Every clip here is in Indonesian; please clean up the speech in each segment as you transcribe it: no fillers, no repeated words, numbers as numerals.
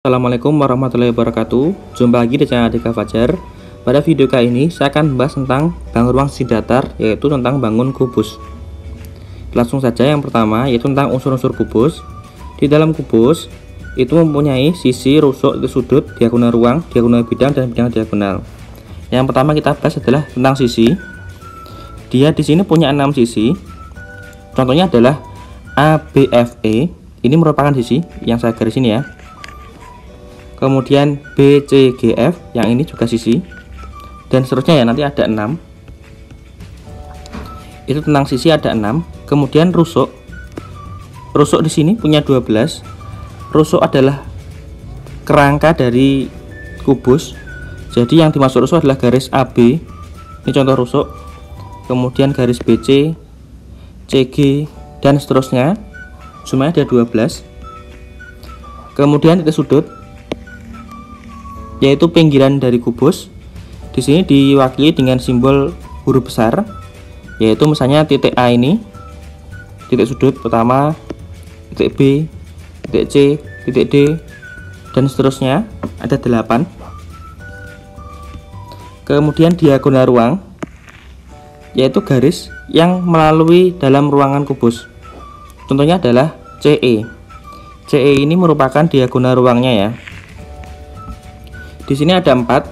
Assalamualaikum warahmatullahi wabarakatuh. Jumpa lagi di channel Adika Fajar. Pada video kali ini saya akan membahas tentang bangun ruang sisi datar, yaitu tentang bangun kubus. Langsung saja, yang pertama yaitu tentang unsur-unsur kubus. Di dalam kubus itu mempunyai sisi, rusuk, sudut, diagonal ruang, diagonal bidang, dan bidang diagonal. Yang pertama kita bahas adalah tentang sisi. Dia di sini punya 6 sisi. Contohnya adalah ABFE. Ini merupakan sisi yang saya garis ini ya. Kemudian BCGF, yang ini juga sisi, dan seterusnya ya, nanti ada 6. Itu tentang sisi ada 6. Kemudian rusuk di sini punya 12. Rusuk adalah kerangka dari kubus. Jadi yang dimaksud rusuk adalah garis AB. Ini contoh rusuk. Kemudian garis BC, CG, dan seterusnya. Semuanya ada 12. Kemudian titik sudut, yaitu pinggiran dari kubus. Di sini diwakili dengan simbol huruf besar, yaitu misalnya titik A ini, titik sudut pertama, titik B, titik C, titik D, dan seterusnya ada 8. Kemudian diagonal ruang, yaitu garis yang melalui dalam ruangan kubus. Contohnya adalah CE. CE ini merupakan diagonal ruangnya ya. Di sini ada 4.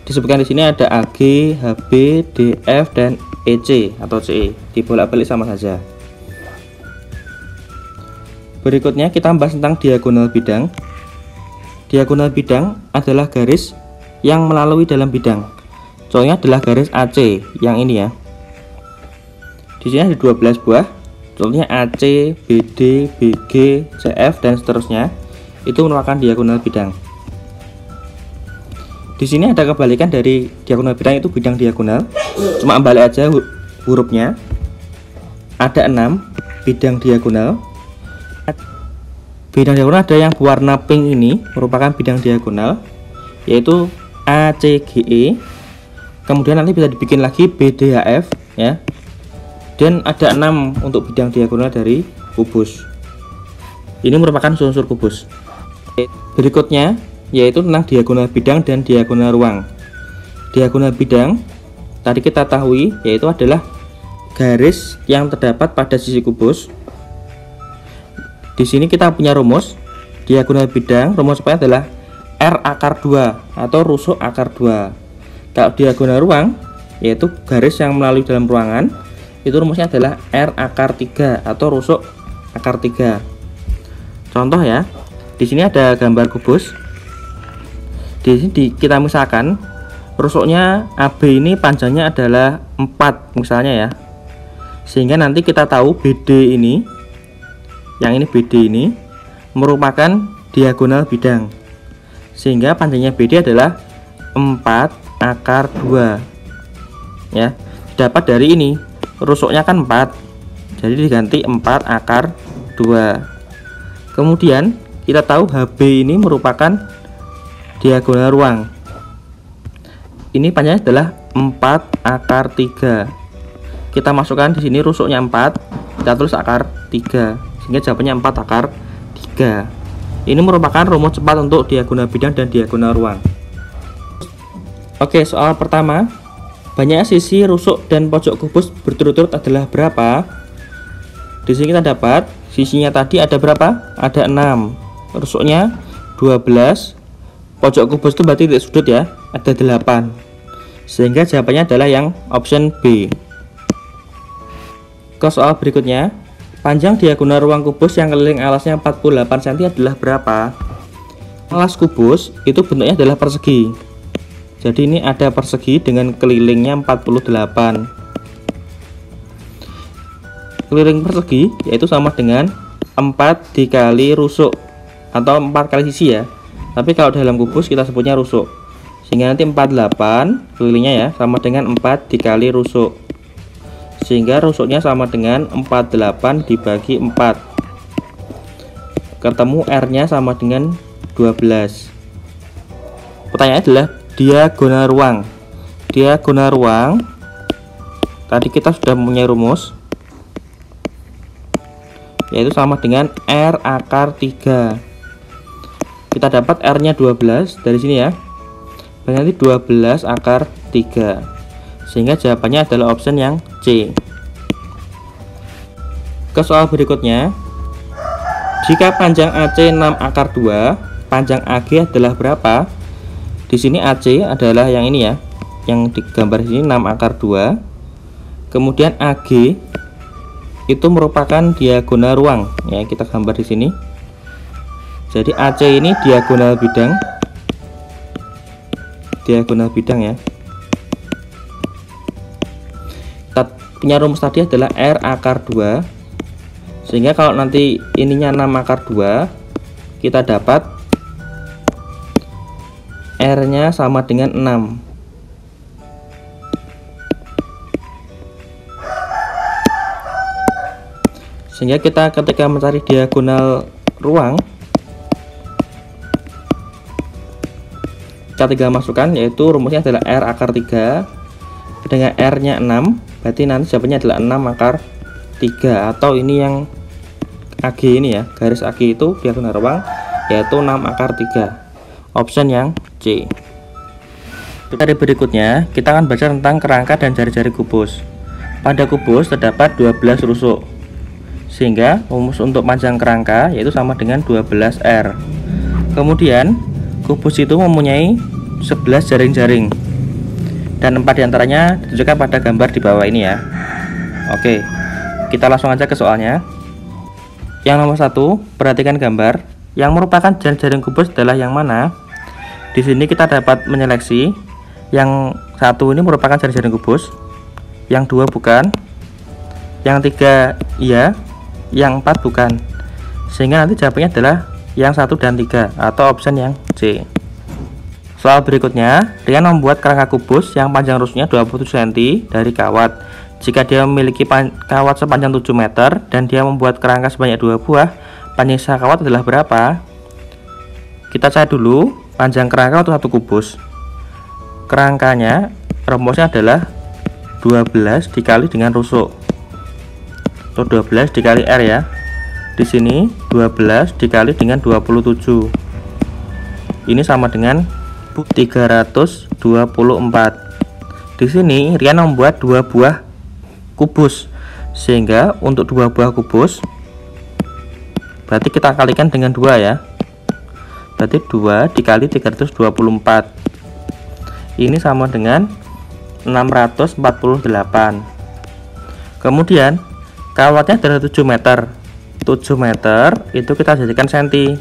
Disebutkan di sini ada AG, HB, DF, dan EC atau CE. Dibolak-balik sama saja. Berikutnya kita bahas tentang diagonal bidang. Diagonal bidang adalah garis yang melalui dalam bidang. Contohnya adalah garis AC yang ini ya. Di sini ada 12 buah. Contohnya AC, BD, BG, CF, dan seterusnya. Itu merupakan diagonal bidang. Di sini ada kebalikan dari diagonal bidang, itu bidang diagonal. Cuma balik aja hurufnya. Ada 6 bidang diagonal. Bidang diagonal ada yang berwarna pink ini merupakan bidang diagonal, yaitu ACGE. Kemudian nanti bisa dibikin lagi BDHF ya. Dan ada 6 untuk bidang diagonal dari kubus. Ini merupakan unsur kubus. Berikutnya yaitu tentang diagonal bidang dan diagonal ruang. Diagonal bidang tadi kita ketahui yaitu adalah garis yang terdapat pada sisi kubus. Di sini kita punya rumus diagonal bidang, rumusnya adalah R akar 2 atau rusuk akar 2. Kalau diagonal ruang yaitu garis yang melalui dalam ruangan, itu rumusnya adalah R akar 3 atau rusuk akar 3. Contoh ya, di sini ada gambar kubus. Di sini kita misalkan rusuknya AB ini panjangnya adalah 4 misalnya ya, sehingga nanti kita tahu BD ini, yang ini BD ini merupakan diagonal bidang, sehingga panjangnya BD adalah 4 akar 2 ya. Dapat dari ini, rusuknya kan 4, jadi diganti 4 akar 2. Kemudian kita tahu HB ini merupakan diagonal ruang. Ini panjangnya adalah 4 akar 3. Kita masukkan di sini rusuknya 4, kita tulis akar 3, sehingga jawabannya 4 akar 3. Ini merupakan rumus cepat untuk diagonal bidang dan diagonal ruang. Oke, soal pertama, banyak sisi, rusuk, dan pojok kubus berturut-turut adalah berapa? Di sini kita dapat sisinya tadi ada berapa? Ada 6. Rusuknya 12. Pojok kubus itu berarti titik sudut ya, ada 8. Sehingga jawabannya adalah yang option B. Ke soal berikutnya, panjang diagonal ruang kubus yang keliling alasnya 48 cm adalah berapa? Alas kubus itu bentuknya adalah persegi. Jadi ini ada persegi dengan kelilingnya 48. Keliling persegi yaitu sama dengan 4 dikali rusuk atau 4 kali sisi ya. Tapi kalau dalam kubus kita sebutnya rusuk, sehingga nanti 48 kelilingnya ya sama dengan 4 dikali rusuk, sehingga rusuknya sama dengan 48 dibagi 4, ketemu R nya sama dengan 12. Pertanyaannya adalah diagonal ruang. Diagonal ruang tadi kita sudah mempunyai rumus, yaitu sama dengan R akar 3. kita dapat R-nya 12 dari sini ya. Berarti 12 akar 3. Sehingga jawabannya adalah option yang C. Ke soal berikutnya. Jika panjang AC 6 akar 2, panjang AG adalah berapa? Di sini AC adalah yang ini ya. Yang digambar di sini 6 akar 2. Kemudian AG itu merupakan diagonal ruang ya, kita gambar di sini. Jadi AC ini diagonal bidang ya. Kita punya rumus tadi adalah R akar 2. Sehingga kalau nanti ininya 6 akar 2, kita dapat R nya sama dengan 6. Sehingga kita ketika mencari diagonal ruang, kita tinggal masukkan, yaitu rumusnya adalah R akar 3 dengan R nya 6. Berarti nanti jawabannya adalah 6 akar 3. Atau ini yang AG ini ya, garis AG itu diagonal ruang, yaitu 6 akar 3. Option yang C. Dari berikutnya kita akan baca tentang kerangka dan jari-jari kubus. Pada kubus terdapat 12 rusuk, sehingga rumus untuk panjang kerangka yaitu sama dengan 12R. Kemudian kubus itu mempunyai 11 jaring-jaring, dan 4 diantaranya ditunjukkan pada gambar di bawah ini ya. Oke, kita langsung aja ke soalnya. Yang nomor 1, perhatikan gambar. Yang merupakan jaring-jaring kubus adalah yang mana? Di sini kita dapat menyeleksi. Yang 1 ini merupakan jaring-jaring kubus, yang 2 bukan, yang 3 iya, yang 4 bukan. Sehingga nanti jawabannya adalah yang 1 dan 3 atau option yang C. Soal berikutnya, Rian membuat kerangka kubus yang panjang rusuknya 27 cm dari kawat. Jika dia memiliki kawat sepanjang 7 meter dan dia membuat kerangka sebanyak 2 buah, panjang sisa kawat adalah berapa? Kita cari dulu panjang kerangka untuk 1 kubus. Kerangkanya rumusnya adalah 12 dikali dengan rusuk, atau 12 dikali R ya. Di sini 12 dikali dengan 27. Ini sama dengan 324. Di sini Rian membuat 2 buah kubus, sehingga untuk 2 buah kubus berarti kita kalikan dengan 2 ya. Berarti 2 dikali 324. Ini sama dengan 648. Kemudian kawatnya adalah 7 meter. 7 meter itu kita jadikan senti,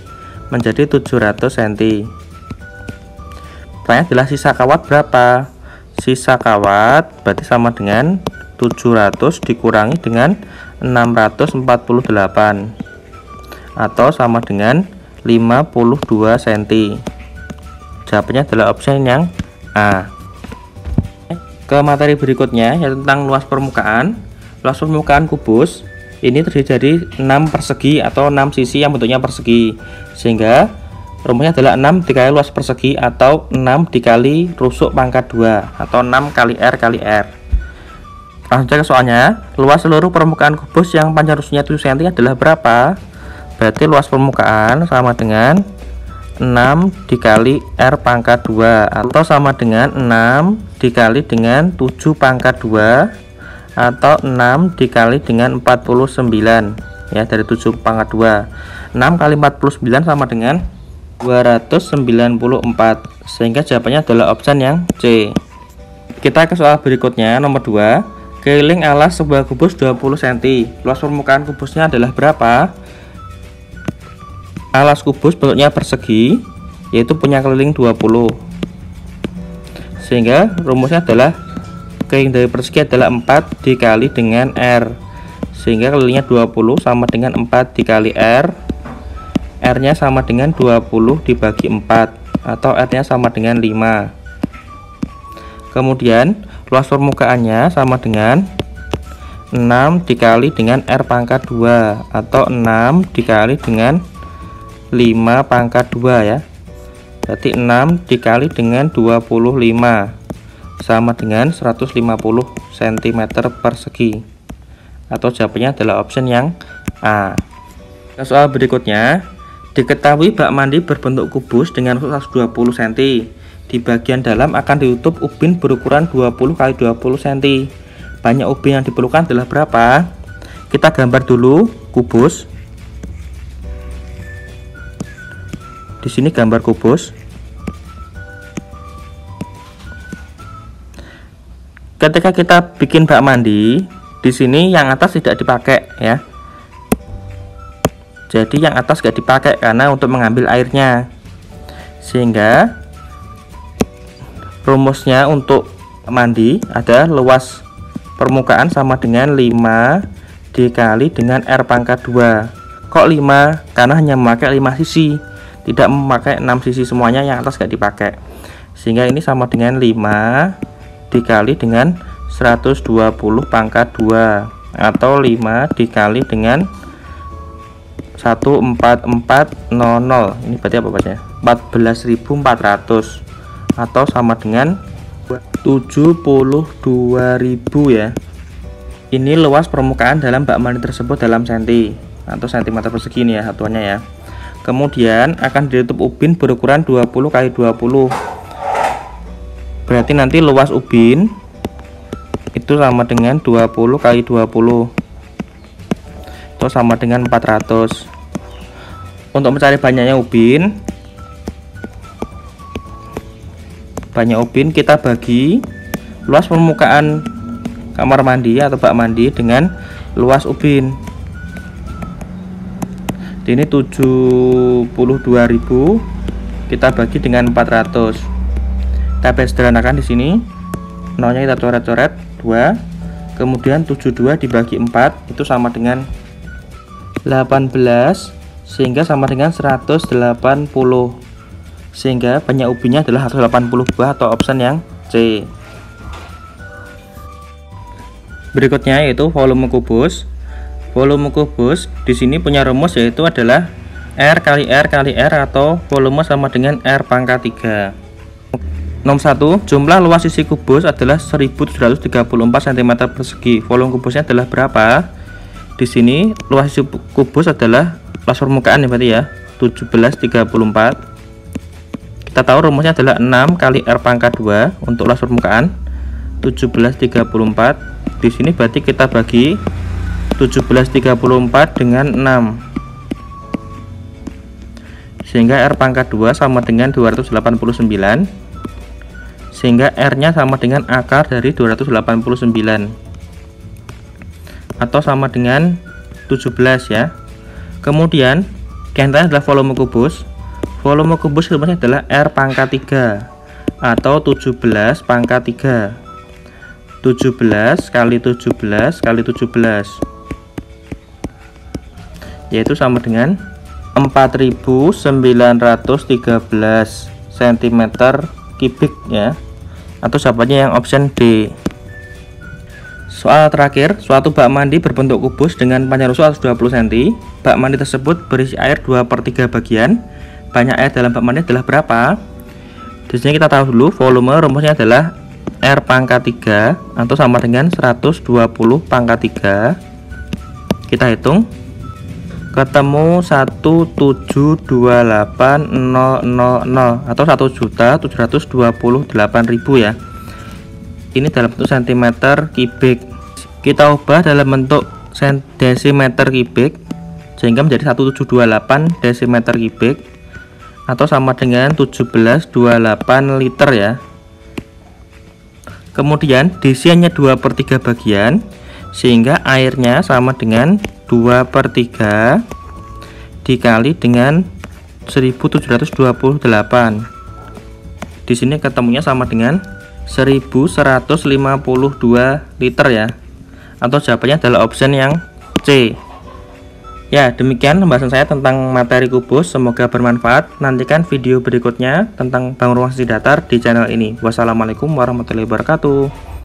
menjadi 700 cm. Pertanyaannya adalah sisa kawat berapa? Sisa kawat berarti sama dengan 700 dikurangi dengan 648, atau sama dengan 52 cm. Jawabannya adalah opsi yang A. Ke materi berikutnya yaitu tentang luas permukaan. Luas permukaan kubus ini terdiri dari 6 persegi atau 6 sisi yang bentuknya persegi, sehingga rumusnya adalah 6 dikali luas persegi atau 6 dikali rusuk pangkat 2 atau 6 kali R kali R. Langsung saja ke soalnya. Luas seluruh permukaan kubus yang panjang rusuknya 7 cm adalah berapa? Berarti luas permukaan sama dengan 6 dikali R pangkat 2 atau sama dengan 6 dikali dengan 7 pangkat 2 atau 6 dikali dengan 49 ya, dari 7 pangkat 2. 6 kali 49 sama dengan 294, sehingga jawabannya adalah option yang C. Kita ke soal berikutnya, nomor 2. Keliling alas sebuah kubus 20 cm. Luas permukaan kubusnya adalah berapa? Alas kubus bentuknya persegi, yaitu punya keliling 20. Sehingga rumusnya adalah keliling dari persegi adalah 4 dikali dengan R. Sehingga kelilingnya 20 sama dengan 4 dikali R. R nya sama dengan 20 dibagi 4 atau R nya sama dengan 5. Kemudian luas permukaannya sama dengan 6 dikali dengan R pangkat 2 atau 6 dikali dengan 5 pangkat 2 ya. Berarti 6 dikali dengan 25 sama dengan 150 cm persegi, atau jawabannya adalah option yang A. Soal berikutnya, Diketahui bak mandi berbentuk kubus dengan 120 cm. Di bagian dalam akan ditutup ubin berukuran 20 x 20 cm. Banyak ubin yang diperlukan adalah berapa? Kita gambar dulu kubus. Di sini gambar kubus. Ketika kita bikin bak mandi, di sini yang atas tidak dipakai ya. Jadi yang atas gak dipakai karena untuk mengambil airnya. Sehingga rumusnya untuk mandi ada luas permukaan sama dengan 5 dikali dengan R pangkat 2. Kok 5? Karena hanya memakai 5 sisi, tidak memakai 6 sisi semuanya, yang atas gak dipakai. Sehingga ini sama dengan 5 dikali dengan 120 pangkat 2 atau 5 dikali dengan 14400. Ini berarti apa bacanya? 14.400 atau sama dengan 72.000 ya. Ini luas permukaan dalam bak mandi tersebut dalam senti atau cm persegi ini ya satuannya ya. Kemudian akan ditutup ubin berukuran 20 x 20. Berarti nanti luas ubin itu sama dengan 20 x 20. Itu sama dengan 400. Untuk mencari banyaknya ubin, kita bagi luas permukaan kamar mandi atau bak mandi dengan luas ubin. Ini 72.000 kita bagi dengan 400. Kita sederhanakan di sini. Nolnya kita coret-coret 2. Kemudian 72 dibagi 4 itu sama dengan 18, sehingga sama dengan 180. Sehingga banyak ubinnya adalah 180 buah atau option yang C. Berikutnya yaitu volume kubus. Volume kubus di sini punya rumus yaitu adalah R kali R kali R atau volume sama dengan R pangkat 3. Nomor 1, jumlah luas sisi kubus adalah 1734 cm persegi. Volume kubusnya adalah berapa? Di sini luas sisi kubus adalah luas permukaan ya berarti ya, 1734. Kita tahu rumusnya adalah 6 kali R pangkat 2 untuk luas permukaan 1734. Di sini berarti kita bagi 1734 dengan 6, sehingga R pangkat 2 sama dengan 289, sehingga R nya sama dengan akar dari 289 atau sama dengan 17 ya. Kemudian yang terakhir adalah volume kubus. Volume kubus rumusnya adalah R pangkat 3 atau 17 pangkat 3. 17 kali 17 kali 17 yaitu sama dengan 4913 cm kubik ya, atau jawabannya yang option D. Soal terakhir, suatu bak mandi berbentuk kubus dengan panjang rusuk 120 cm. Bak mandi tersebut berisi air 2/3 bagian. Banyak air dalam bak mandi adalah berapa? Di sini kita tahu dulu volume, rumusnya adalah R pangkat 3 atau sama dengan 120 pangkat 3. Kita hitung, ketemu 1728000 atau 1.728.000 ya. Ini dalam bentuk cm kubik. Kita ubah dalam bentuk desimeter kubik sehingga menjadi 1728 desimeter kubik atau sama dengan 1728 liter ya. Kemudian diisiannya 2/3 bagian, sehingga airnya sama dengan 2/3 dikali dengan 1728. Di sini ketemunya sama dengan 1152 liter ya, atau jawabannya adalah option yang C. Ya, demikian pembahasan saya tentang materi kubus, semoga bermanfaat. Nantikan video berikutnya tentang bangun ruang sisi datar di channel ini. Wassalamualaikum warahmatullahi wabarakatuh.